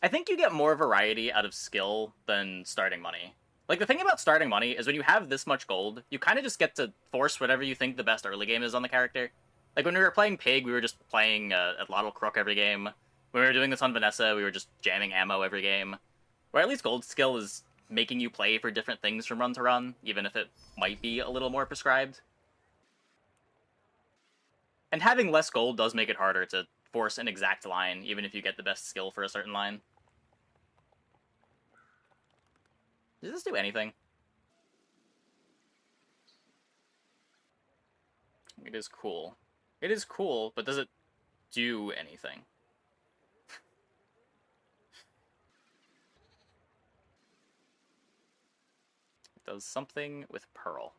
I think you get more variety out of skill than starting money. Like, the thing about starting money is when you have this much gold, you kind of just get to force whatever you think the best early game is on the character. Like, when we were playing Pig, we were just playing a Lottle Crook every game. When we were doing this on Vanessa, we were just jamming ammo every game. Or at least gold skill is making you play for different things from run to run, even if it might be a little more prescribed. And having less gold does make it harder to force an exact line, even if you get the best skill for a certain line. Does this do anything? It is cool. It is cool, but does it do anything? It does something with Pearl.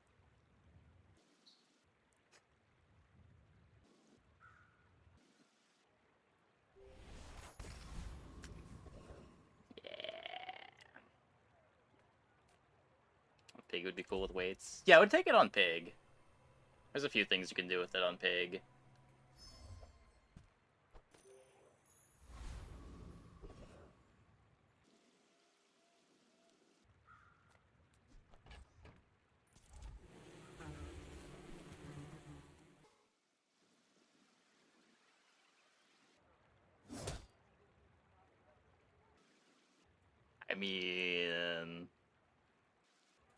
Yeah. Pig would be cool with weights. Yeah, I would take it on Pig. There's a few things you can do with it on Pig. I mean,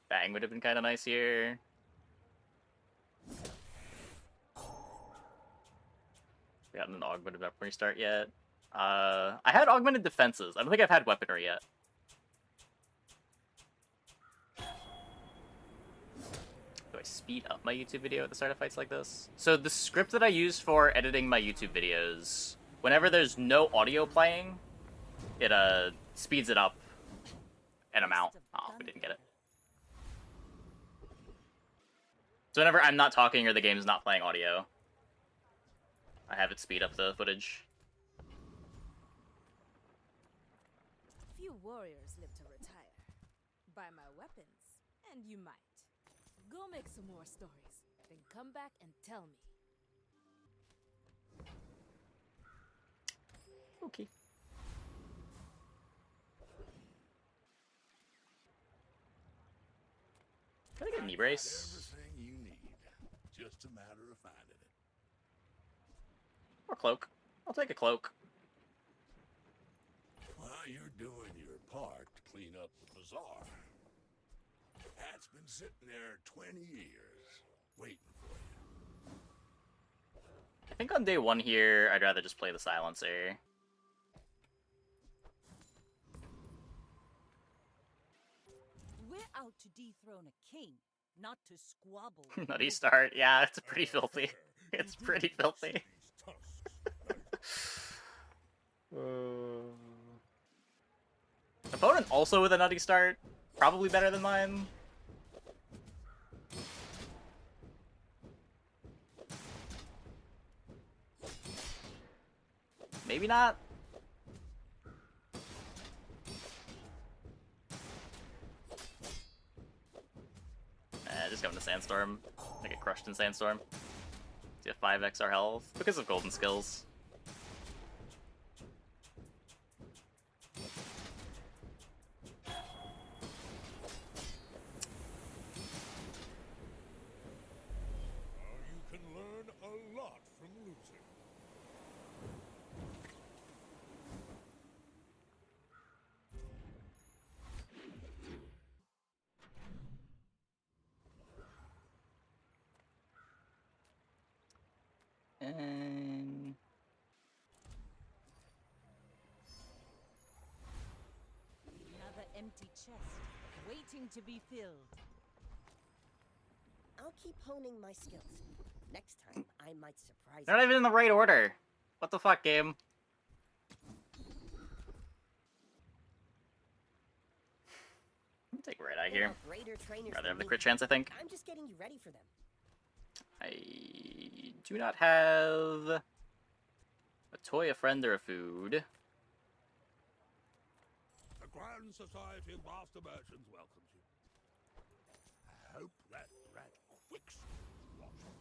Bang would have been kind of nice here. We haven't augmented weaponry restart yet. I had augmented defenses. I don't think I've had weaponry yet. Do I speed up my YouTube video at the start of fights like this? So the script that I use for editing my YouTube videos, whenever there's no audio playing, it speeds it up an amount. Oh, we didn't get it. So whenever I'm not talking or the game's not playing audio, I have it speed up the footage. Few warriors live to retire. Buy my weapons, and you might. Go make some more stories, then come back and tell me. Okay. Can I get a knee brace? Everything you need. Just a matter of finding it. Or cloak. I'll take a cloak. While you're doing your part to clean up the bazaar, that's been sitting there 20 years, waiting for you. I think on day one here, I'd rather just play the silencer. We're out to dethrone a king, not to squabble. Nutty start. Yeah, it's pretty filthy. It's pretty filthy. Opponent also with a nutty start. Probably better than mine. Maybe not. Just go into Sandstorm. I get crushed in Sandstorm. See a 5x our health because of golden skills. You can learn a lot from losing. And Another empty chest, waiting to be filled. I'll keep honing my skills. Next time, I might surprise they're not even in the right order. What the fuck, game? I'll take Red Eye here. Rather have the crit chance, I think. I'm just getting you ready for them. I do not have a toy, a friend, or a food. The Grand Society of Master Merchants welcomes you. I hope that rat quicks you, Watson.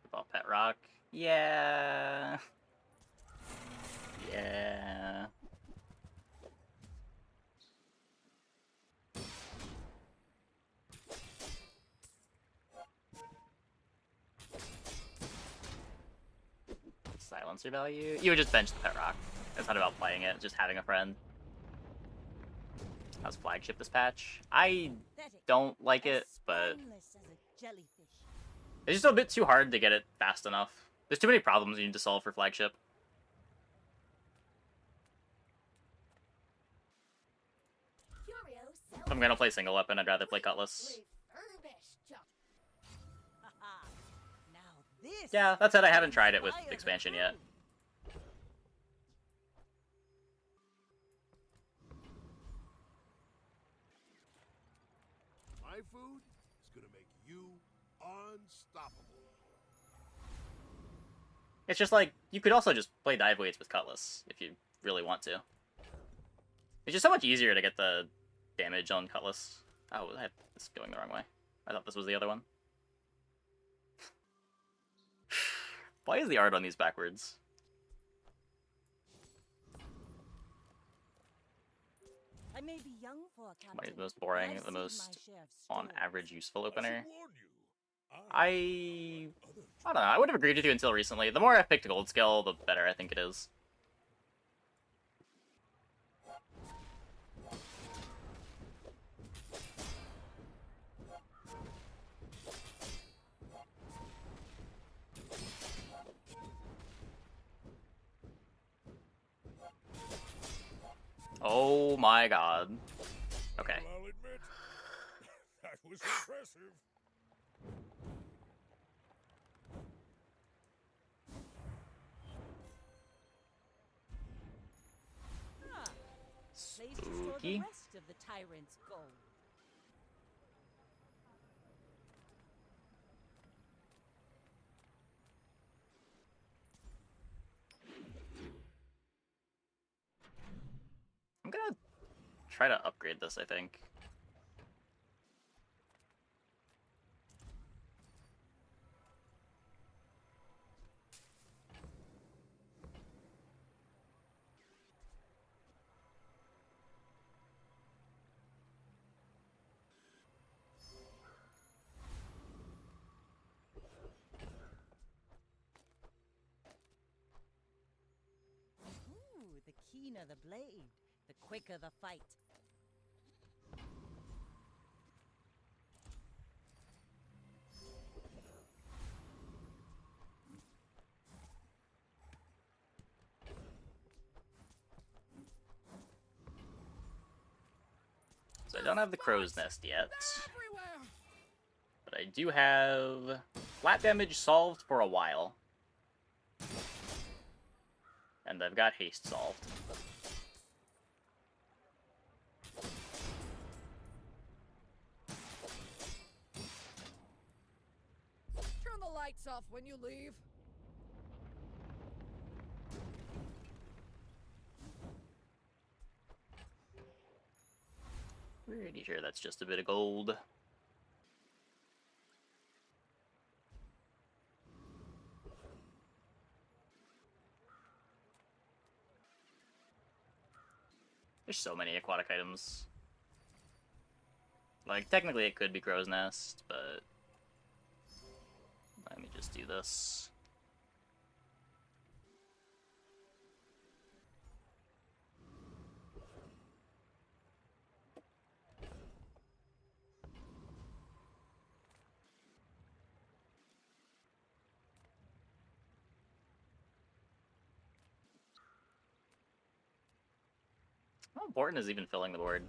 Football Pet Rock. Yeah. Yeah. Silencer value? You would just bench the pet rock. It's not about playing it, it's just having a friend. How's flagship this patch? I Pathetic. don't like As it, but spineless as a jellyfish. it's just a bit too hard to get it fast enough. There's too many problems you need to solve for flagship. If I'm gonna play single weapon, I'd rather play Cutlass. Haha. Now this. Yeah, that said, I haven't will tried it with inspire the expansion yet. crew. My food is gonna make you unstoppable. It's just like, you could also just play dive weights with Cutlass, if you really want to. It's just so much easier to get the damage on Cutlass. Oh, this is going the wrong way. I thought this was the other one. Why is the art on these backwards? I may be young for a Might be captain, the most but boring, I've the seen my most share of on stories. average useful I should opener. warn you. I don't know, I would have agreed with you until recently. The more I've picked gold skill, the better I think it is. Oh my god. Okay. Well, I'll admit, that was impressive. Ah, place to store the Spooky. rest of the tyrant's gold. I'm gonna try to upgrade this, I think. Ooh, the keener the blade, the quicker the fight. So I don't have the crow's nest yet. But I do have flat damage solved for a while. And I've got haste solved. Turn the lights off when you leave. Pretty sure that's just a bit of gold. There's so many aquatic items. Like, technically it could be crow's nest, but let me just do this. How important is even filling the board?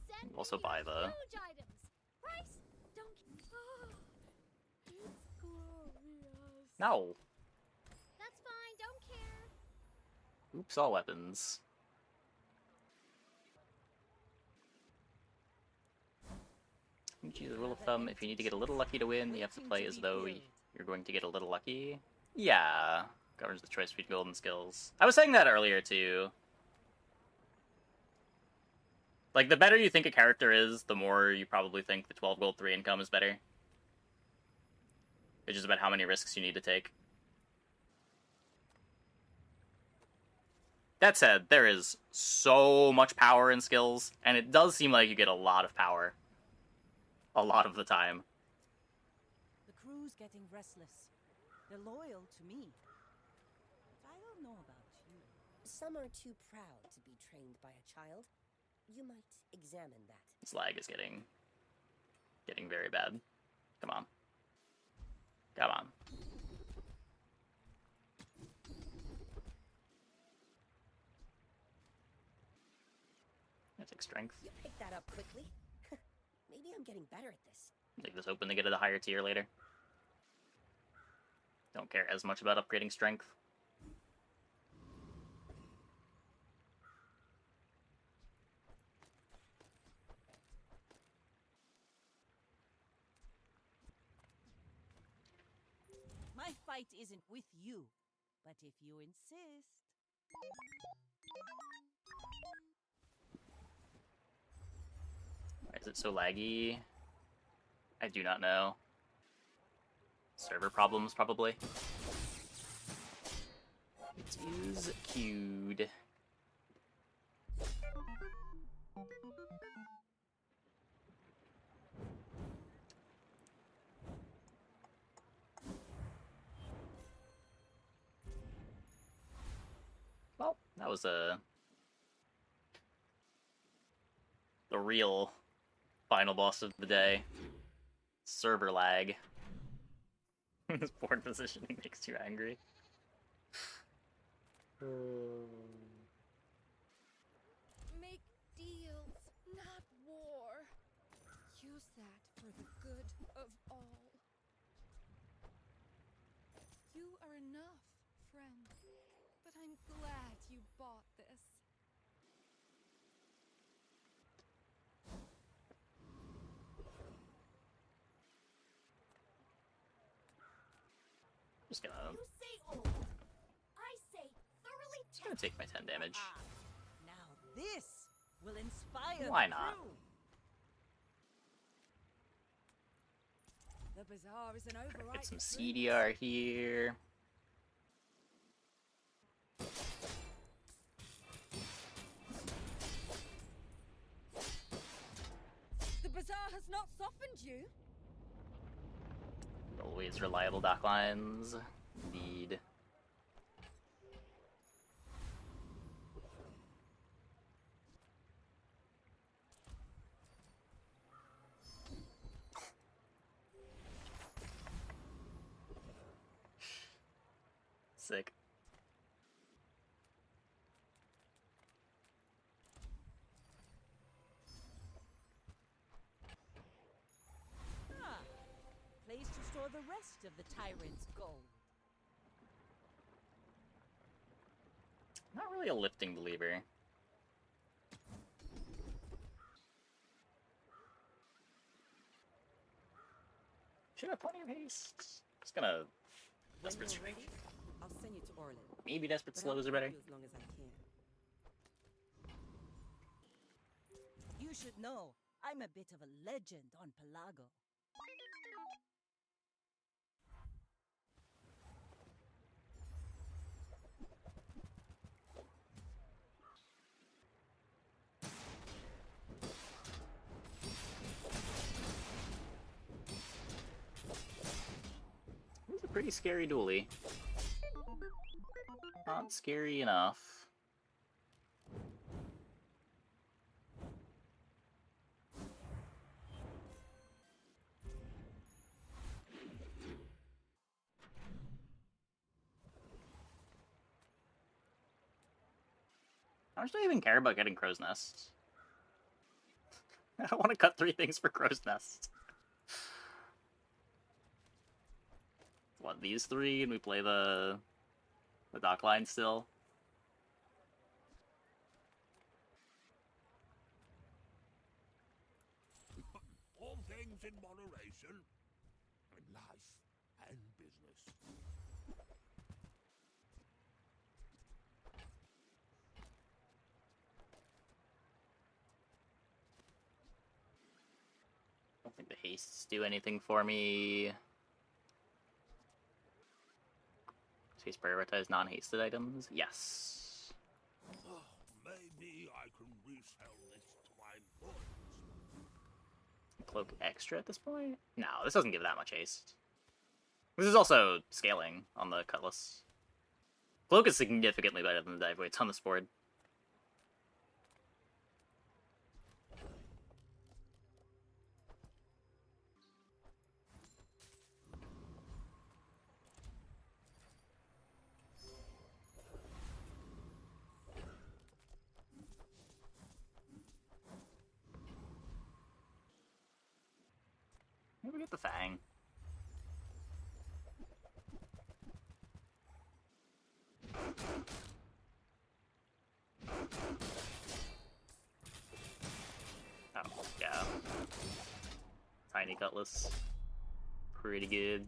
Send Also me buy the- huge items. Price? Don't. It's glorious. No! That's fine. Don't care. Oops, all weapons. Choose a rule of thumb, if you need to get a little lucky to win, you have to play as though you're going to get a little lucky. Yeah, governs the choice between gold and skills. I was saying that earlier, too. Like, the better you think a character is, the more you probably think the 12 gold 3 income is better. It's just about how many risks you need to take. That said, there is so much power in skills, and it does seem like you get a lot of power. A lot of the time. The crew's getting restless. They're loyal to me. But I don't know about you. Some are too proud to be trained by a child. You might examine that. This lag is getting very bad. Come on. Come on. I take strength. You picked that up quickly. Maybe I'm getting better at this. Leave this open to get to the higher tier later. Don't care as much about upgrading strength. My fight isn't with you, but if you insist. Why is it so laggy? I do not know. Server problems, probably. It is queued. Well, that was the real final boss of the day. Server lag. This board positioning makes you angry. Make deals, not war. Use that for the good of all. You are enough, friend. But I'm glad you bought this. Just gonna You say old. I say thoroughly take my 10 damage. Ah, now this will inspire Why the not? crew. The Bazaar is an overripe Get some fruit. CDR here. The Bazaar has not softened you. Always reliable dock lines. Indeed. Sick. Ah, place to store the rest of the tyrant's gold. Not really a lifting believer. Should have plenty of haste. Just gonna desperate When you're strike. ready, I'll send you to Orlin. Maybe desperate But I'll slows are keep better. you as long as I can. You should know, I'm a bit of a legend on Pelago. It was a pretty scary dually. Not scary enough. How much do I even care about getting Crow's Nest? I don't want to cut 3 things for Crow's Nest. What, these 3 and we play the dock line still? All things in moderation. In life and business. I don't think the hastes do anything for me. Space prioritize non-hasted items. Yes. Oh, maybe I can resell this to my boys. Cloak extra at this point? No, this doesn't give that much haste. This is also scaling on the Cutlass. Cloak is significantly better than the dive weights on this board. Maybe we get the Fang. Oh, yeah. Tiny Cutlass. Pretty good.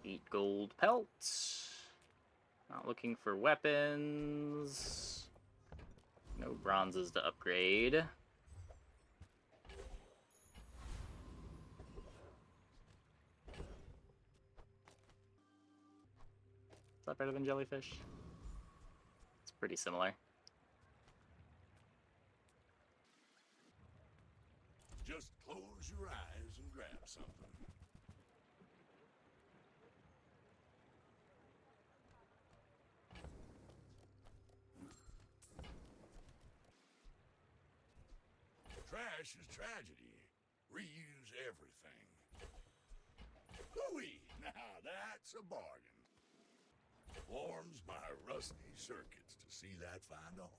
Eat gold pelts. Not looking for weapons. No bronzes to upgrade. Is that better than jellyfish? It's pretty similar. Just close your eyes and grab something. Trash is tragedy. Reuse everything. Hooey! Now that's a bargain. Warms my rusty circuits to see that find a home.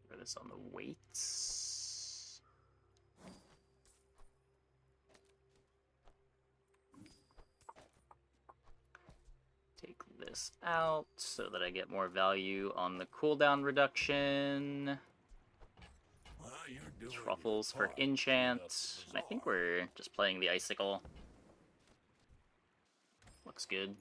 Put this on the weights. Take this out so that I get more value on the cooldown reduction. Well, you're doing Truffles your for part to clean up enchant. the And I think bazaar. we're just playing the Icicle. Looks good.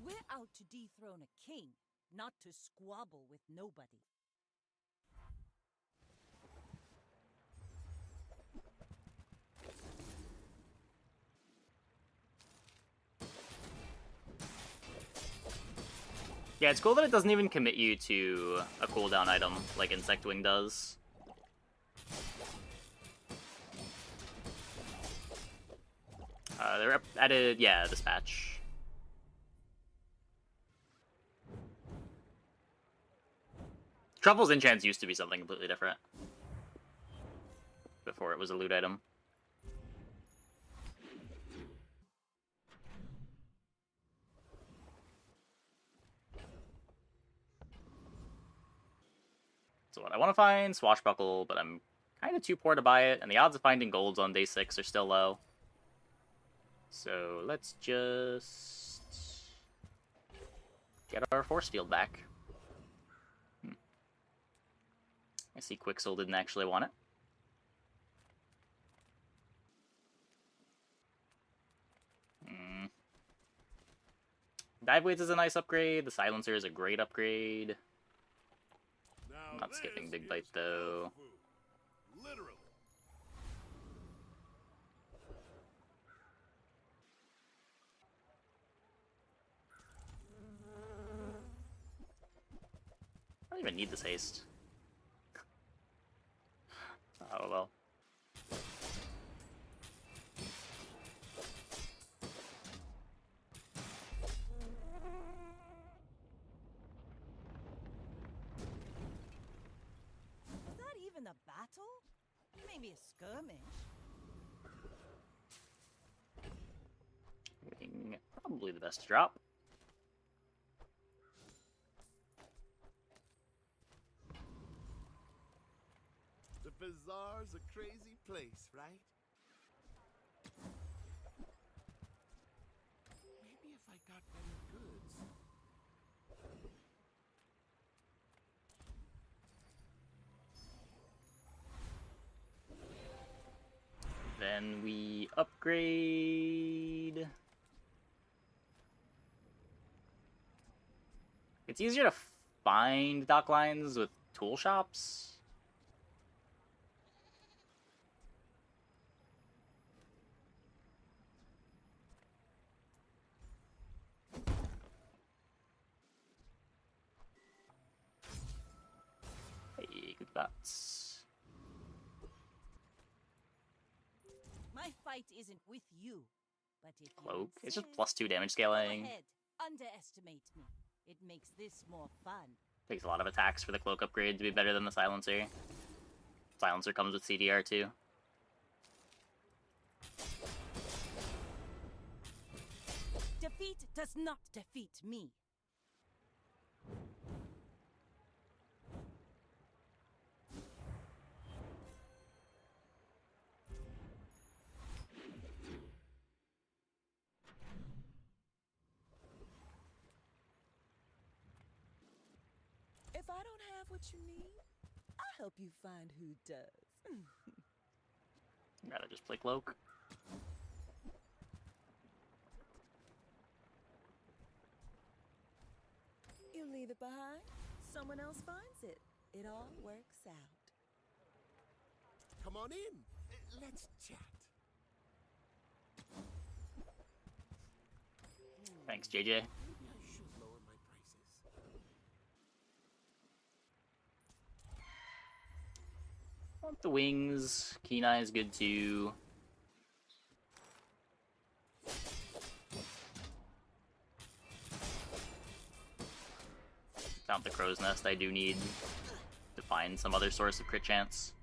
We're out to dethrone a king, not to squabble with nobody. Yeah, it's cool that it doesn't even commit you to a cooldown item like Insect Wing does. They're added, yeah, Dispatch. Truffles enchants used to be something completely different. Before it was a loot item. So what I want to find, Swashbuckle, but I'm kind of too poor to buy it, and the odds of finding golds on day 6 are still low. So let's just get our force field back. I see Quixel didn't actually want it. Dive Weights is a nice upgrade. The Silencer is a great upgrade. Now I'm not this skipping Big is Bite though. health food. Literally. I don't even need this haste. Oh well. Is that even a battle? Maybe a skirmish. Wing, probably the best drop. The Bazaar's a crazy place, right? Maybe if I got better goods. the upgrade. It's easier to find dock lines with tool shops. Hey, good bats. My fight isn't with you, but if you Cloak. It's just insist, +2 damage go scaling. ahead. Underestimate me. It makes this more fun. Takes a lot of attacks for the cloak upgrade to be better than the silencer. Silencer comes with CDR too. Defeat does not defeat me. If I don't have what you need, I'll help you find who does. I'd rather just play cloak. You leave it behind, someone else finds it. It all works out. Come on in. Let's chat. Thanks, JJ. Maybe I should lower my prices. Want the wings. Kenai is good too. Found the crow's nest. I do need to find some other source of crit chance.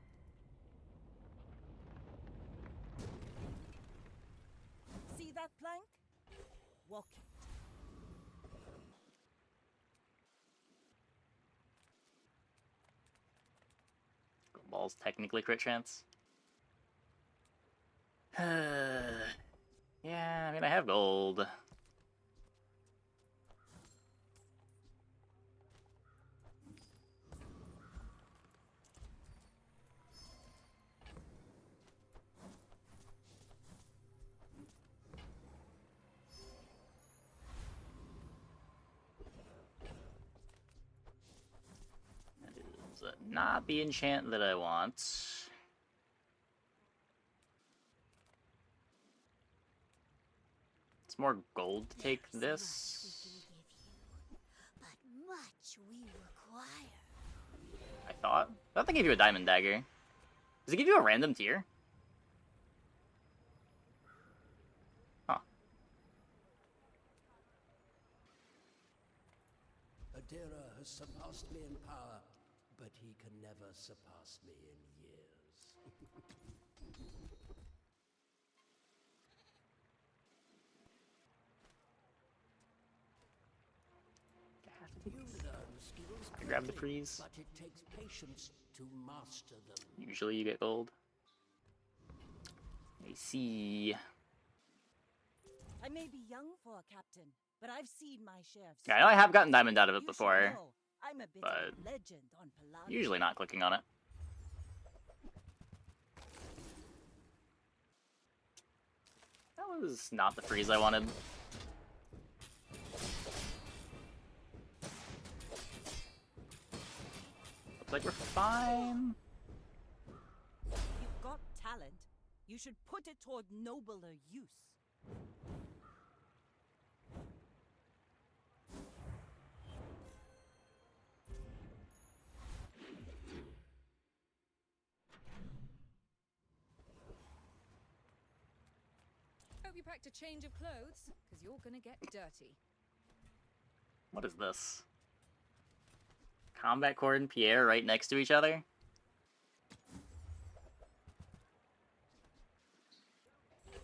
See that plank? Walk it. Ball's technically crit chance. Yeah, I mean, I have gold. That is not the enchant that I want. It's more gold to take this. But much we require. I thought they gave you a diamond dagger. Does it give you a random tier? Huh. Adira has surpassed me in power, but he can never surpass me in years. You learn skills I grab the quickly, freeze. but it takes patience to master them. Usually you get gold. I see. I may be young for a captain, but I've seen my share of. Yeah, I know I have gotten diamond out of it You should before. know, I'm a bit but of a legend on Palladium. Usually not clicking on it. That was not the freeze I wanted. Looks like we're fine. You've got talent. You should put it toward nobler use. Hope you packed a change of clothes, because you're gonna get dirty. What is this? Combat Cord and Pierre right next to each other?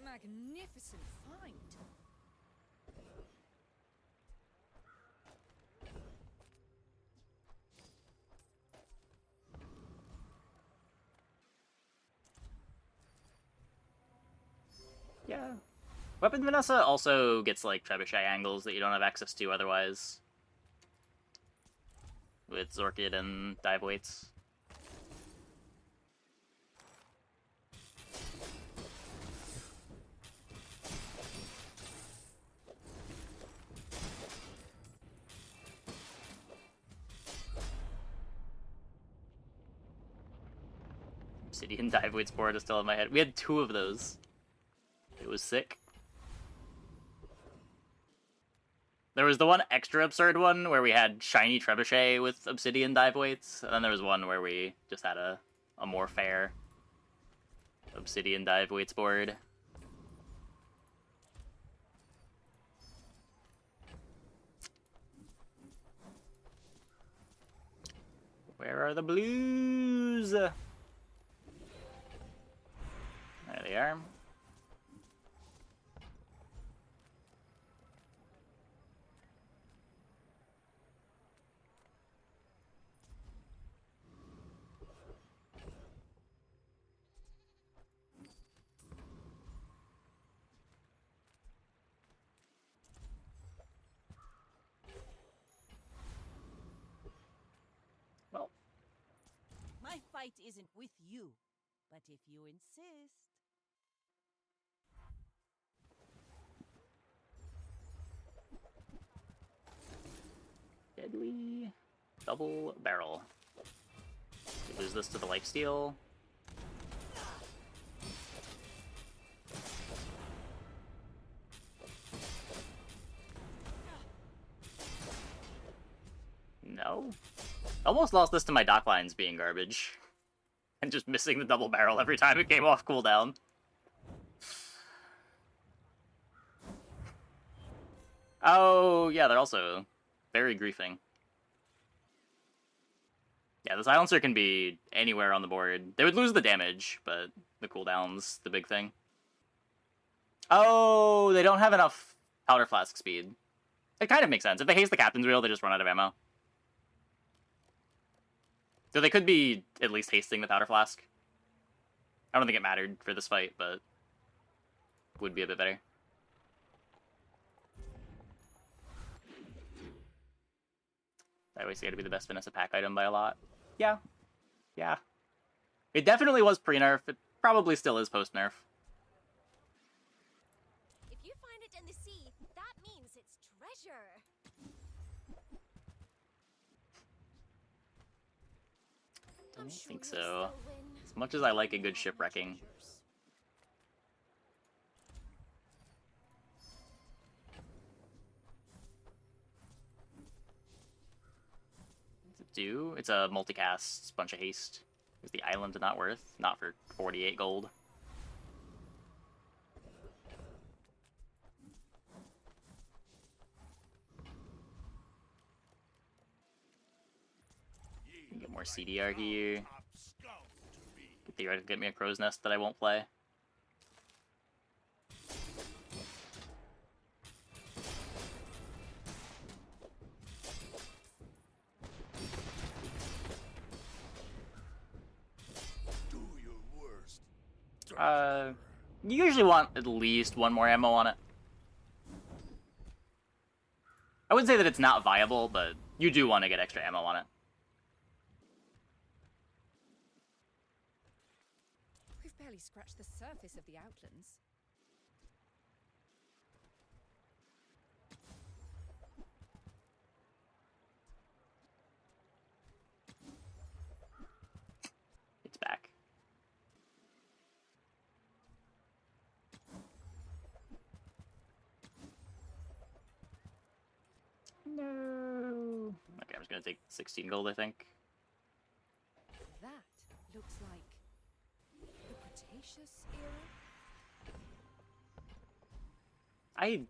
Magnificent find. Yeah. Weapon Vanessa also gets like trebuchet angles that you don't have access to otherwise. With Zorkid and dive weights. Obsidian dive weight board is still in my head. We had 2 of those. It was sick. There was the one extra absurd one where we had shiny trebuchet with obsidian dive weights, and then there was one where we just had a more fair obsidian dive weights board. Where are the blues? There they are. Well, My fight isn't with you, but if you insist. deadly double barrel. We lose this to the lifesteal. No. Almost lost this to my dock lines being garbage. And just missing the double barrel every time it came off cooldown. Oh, yeah, they're also very griefing. Yeah, the silencer can be anywhere on the board. They would lose the damage, but the cooldown's the big thing. Oh, they don't have enough powder flask speed. It kind of makes sense. If they haste the captain's wheel, they just run out of ammo. So they could be at least hasting the powder flask. I don't think it mattered for this fight, but would be a bit better. I always say to be the best Vanessa pack item by a lot. Yeah. Yeah. It definitely was pre-nerf. It probably still is post-nerf. If you find it in the sea, that means it's treasure. I don't think so. As much as I like a good shipwrecking. What's it do? It's a multicast, bunch of haste. Is the island not worth? Not for 48 gold. Get more CDR here. Theoretically get me a crow's nest that I won't play. Do your worst. You usually want at least 1 more ammo on it. I wouldn't say that it's not viable, but you do want to get extra ammo on it. We've barely scratched the surface of the Outlands. It's back. No. Okay, I'm just gonna take 16 gold, I think. That looks like the Cretaceous era. I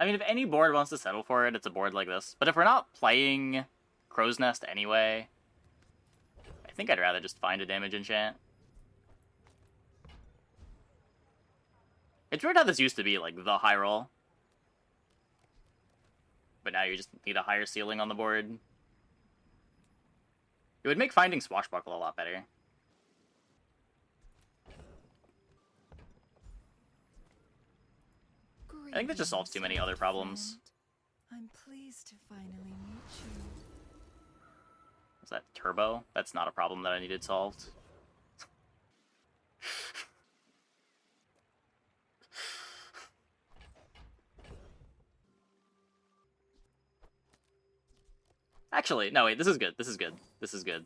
mean, if any board wants to settle for it, it's a board like this. But if we're not playing Crow's Nest anyway, I think I'd rather just find a damage enchant. It's weird how this used to be, like, the high roll. But now you just need a higher ceiling on the board. It would make finding Swashbuckle a lot better. I think that just solves too many other problems. I'm pleased to finally meet you. Is that turbo? That's not a problem that I needed solved. Actually, no, wait, this is good. This is good. This is good.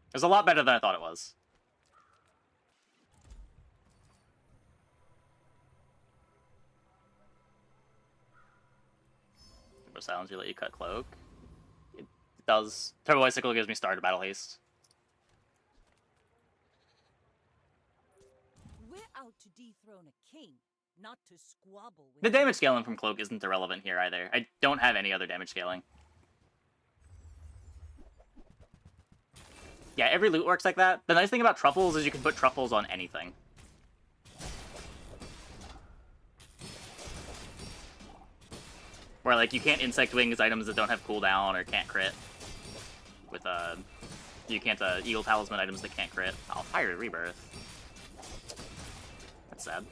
It was a lot better than I thought it was. Turbo Silence, you let you cut Cloak. It does. Turbo Icicle gives me starter battle haste. We're out to dethrone a king, not to squabble with The damage scaling from Cloak isn't irrelevant here either. I don't have any other damage scaling. Yeah, every loot works like that. The nice thing about truffles is you can put truffles on anything. Where, like, you can't insect wings items that don't have cooldown or can't crit. With, you can't, Eagle Talisman items that can't crit. Oh, Fiery Rebirth. That's sad.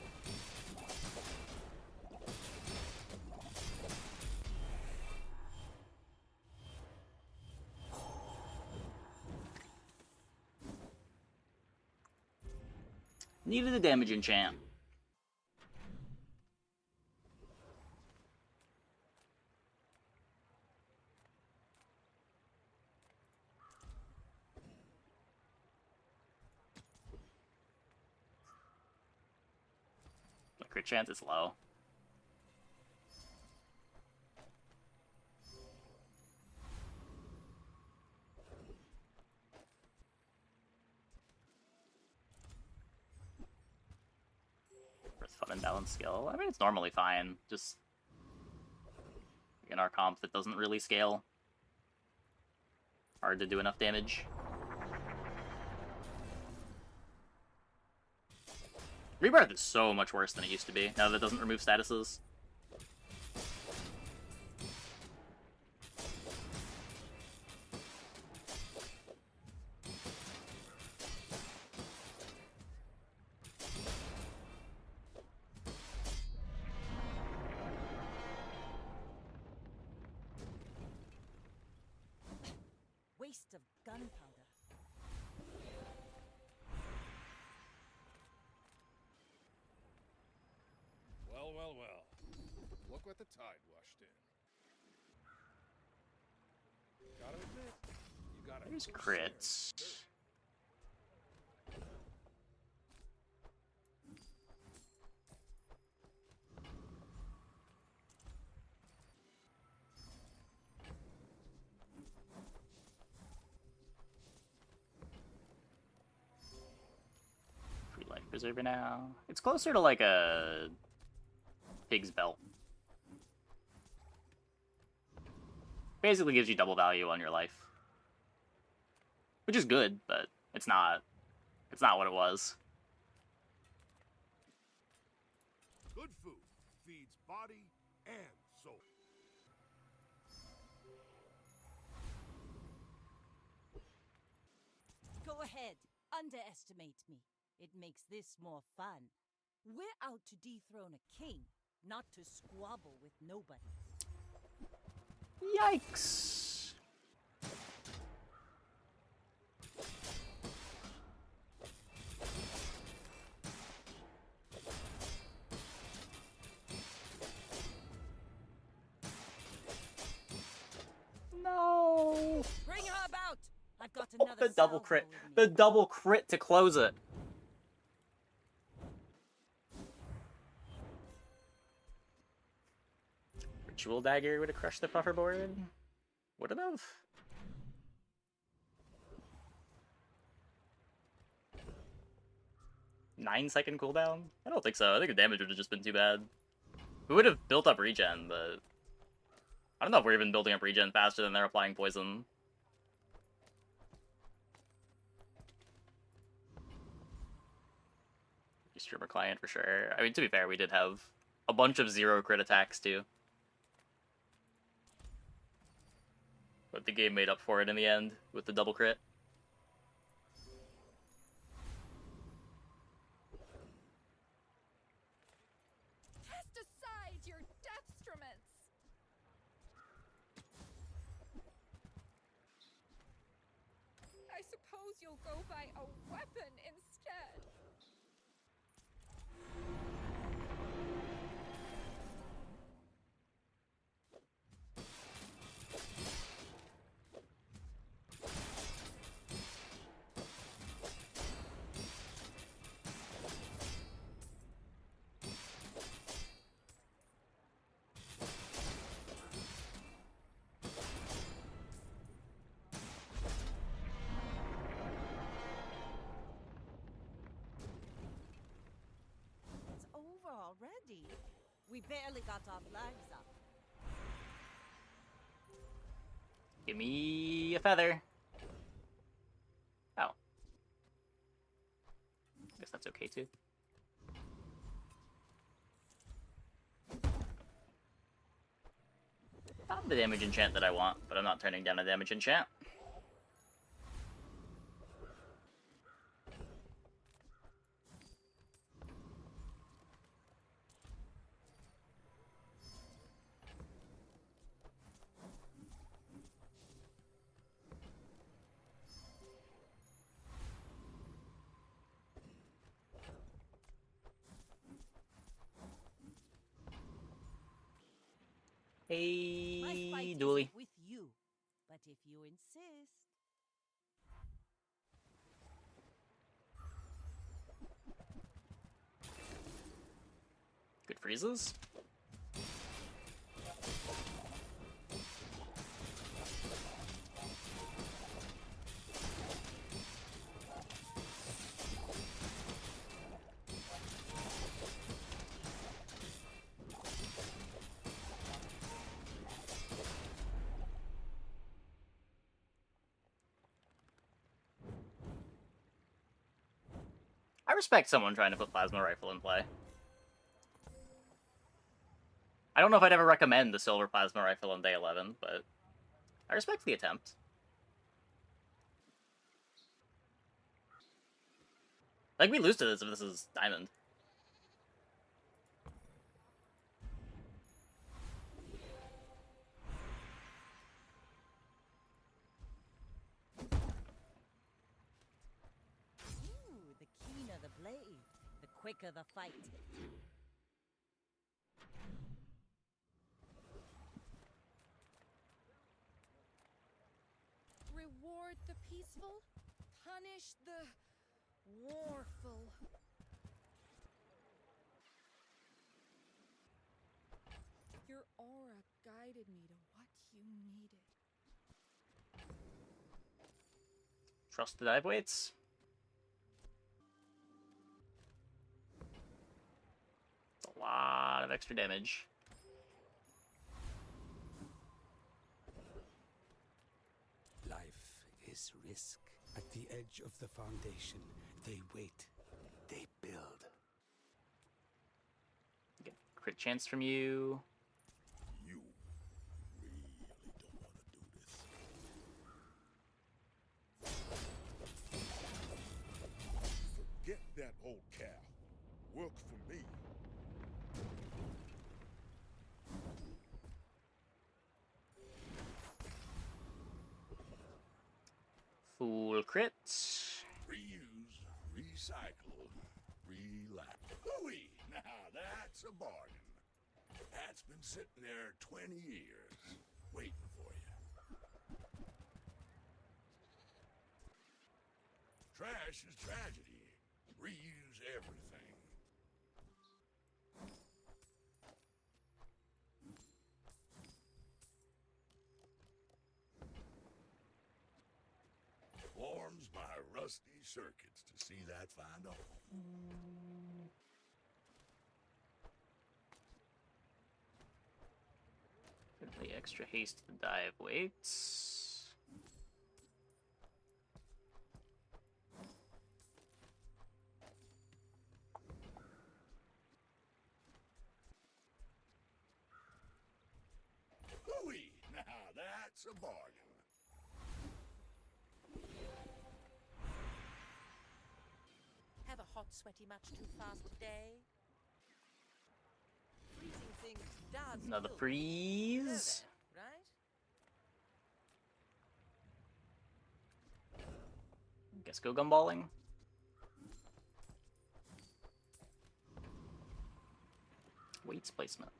Needed a damage enchant. The crit chance is low. Fun and balanced skill. I mean, it's normally fine. Just in our comp that doesn't really scale. Hard to do enough damage. Rebirth is so much worse than it used to be, now that it doesn't remove statuses. waste of gunpowder. Well, well, well. Look what the tide washed in. Gotta admit, you gotta. There's crits. Free life preserver now. It's closer to like a pig's belt. Basically gives you double value on your life. Which is good, but it's not what it was. Good food feeds body and soul. Go ahead, underestimate me. It makes this more fun. We're out to dethrone a king, not to squabble with nobody. Yikes. No. Bring her about! I've got another The double salvo crit. in me. The double crit to close it. Ritual Dagger would have crushed the puffer board. Would it have? Nine-second cooldown? I don't think so. I think the damage would have just been too bad. We would have built up regen, but I don't know if we're even building up regen faster than they're applying poison. Streamer client for sure. I mean, to be fair, we did have a bunch of 0 crit attacks too. But the game made up for it in the end with the double crit. Cast aside your deathstruments! I suppose you'll go by a weapon instead. We barely got our flags up. Give me a feather. Oh. Guess that's okay too. Not the damage enchant that I want, but I'm not turning down a damage enchant. My fight Hey, Dooley. isn't with you, but if you insist. Good freezes. I respect someone trying to put plasma rifle in play. I don't know if I'd ever recommend the silver plasma rifle on day 11, but I respect the attempt. Like, we lose to this if this is diamond. Ooh, the keener the blade, the quicker the fight. Reward the peaceful, punish the warful. Your aura guided me to what you needed. Trust the dive weights. It's a lot of extra damage. Life is risk. At the edge of the foundation, they wait. They build. Get crit chance from you. You really don't want to do this. Forget that old cow. Work for me. Full crit. Reuse, recycle, relax. Hooey! Now that's a bargain. That's been sitting there 20 years, waiting for you. Trash is tragedy. Reuse everything. Warms my rusty circuits to see that find off. The extra haste to the dive weights. Hooey! Now that's a bargain. Have a hot, sweaty much too fast today? Freezing things does Another kill me. freeze. Right? Guess go gumballing. Weights placement.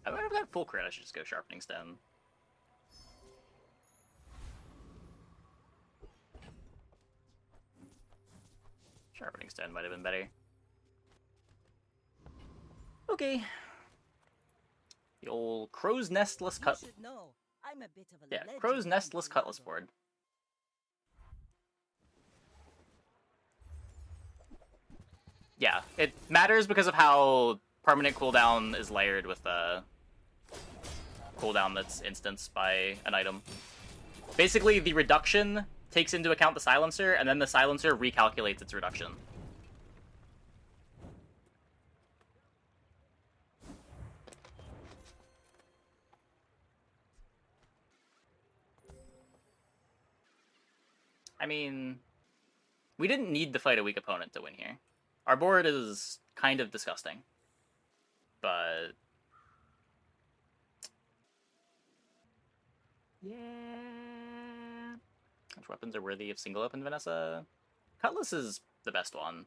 I might have got full crit. I should just go sharpening stone. Sharpening stone might have been better. Okay. The old crow's nestless You cut. should know, I'm a bit of a Yeah, legend crow's in nestless the cutlass lodge. board. Yeah, it matters because of how permanent cooldown is layered with the cooldown that's instanced by an item. Basically, the reduction takes into account the silencer, and then the silencer recalculates its reduction. I mean, we didn't need to fight a weak opponent to win here. Our board is kind of disgusting. But... yeah... Which weapons are worthy of single weapon, Vanessa? Cutlass is the best one.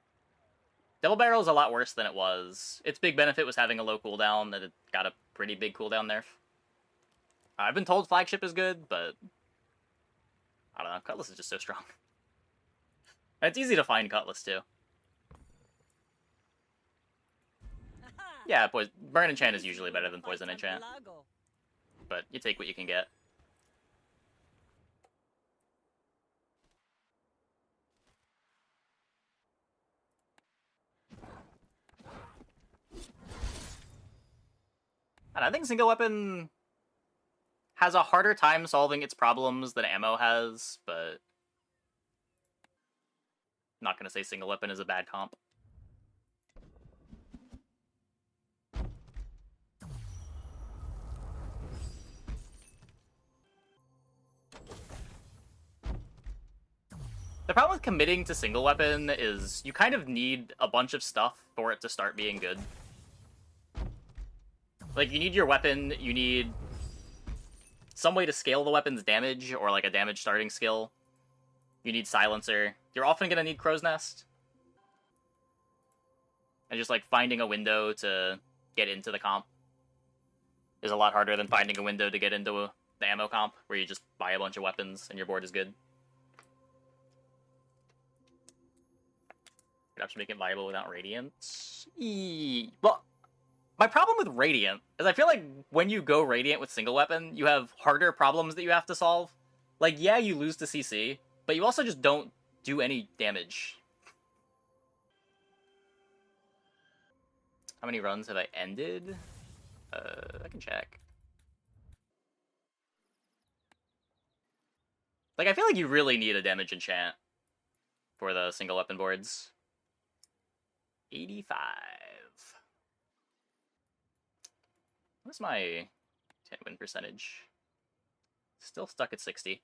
Double Barrel is a lot worse than it was. Its big benefit was having a low cooldown, that it got a pretty big cooldown nerf. I've been told Flagship is good, but... I don't know, Cutlass is just so strong. And it's easy to find Cutlass, too. Yeah, Burn Enchant is usually better than Poison Enchant. But you take what you can get. And I think single weapon has a harder time solving its problems than ammo has, but... I'm not gonna say single weapon is a bad comp. The problem with committing to single weapon is you kind of need a bunch of stuff for it to start being good. Like, you need your weapon, you need some way to scale the weapon's damage, or like a damage starting skill. You need silencer. You're often gonna need Crow's Nest. And just like finding a window to get into the comp is a lot harder than finding a window to get into the ammo comp, where you just buy a bunch of weapons and your board is good. You'd have to make it viable without Radiant. Well, my problem with Radiant is I feel like when you go Radiant with single weapon, you have harder problems that you have to solve. Like, yeah, you lose to CC, but you also just don't do any damage. How many runs have I ended? I can check. Like, I feel like you really need a damage enchant for the single weapon boards. 85. What's my 10 win percentage? Still stuck at 60.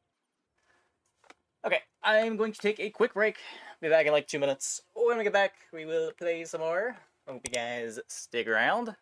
Okay, I'm going to take a quick break. Be back in like 2 minutes. When we get back, we will play some more. Hope you guys stick around.